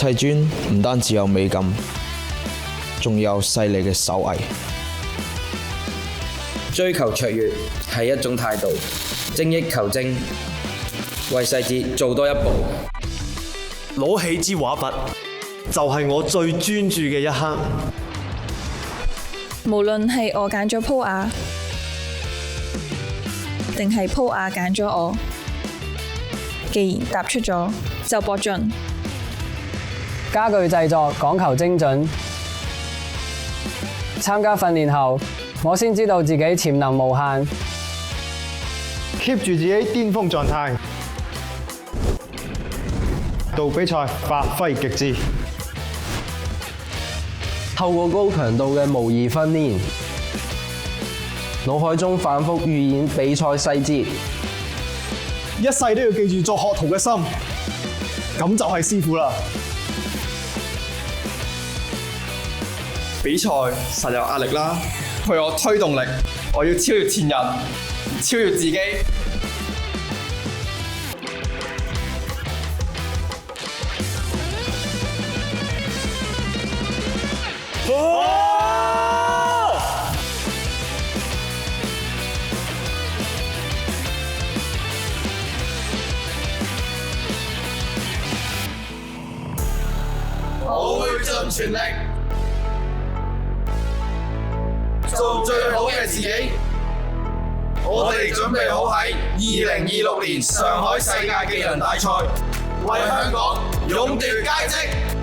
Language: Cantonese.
砌磚唔單止有美感，仲有細膩嘅手藝。追求卓越係一種態度，精益求精，為細節做多一步。攞起支畫筆，就係我最專注嘅一刻。無論係我揀咗鋪瓦，定係鋪瓦揀咗我，既然踏出咗，就搏盡。家具製作講求精準，參加訓練後，我先知道自己潛能無限。keep 住自己巔峰狀態，到比賽發揮極致。透過高強度嘅模擬訓練，腦海中反覆預演比賽細節，一世都要記住做學徒嘅心，咁就係師傅啦。比賽實有壓力啦，陪我推動力，我要超越前人，超越自己。我會盡全力做最好嘅自己。我哋準備好喺2026年上海世界技能大賽，為香港勇奪佳績。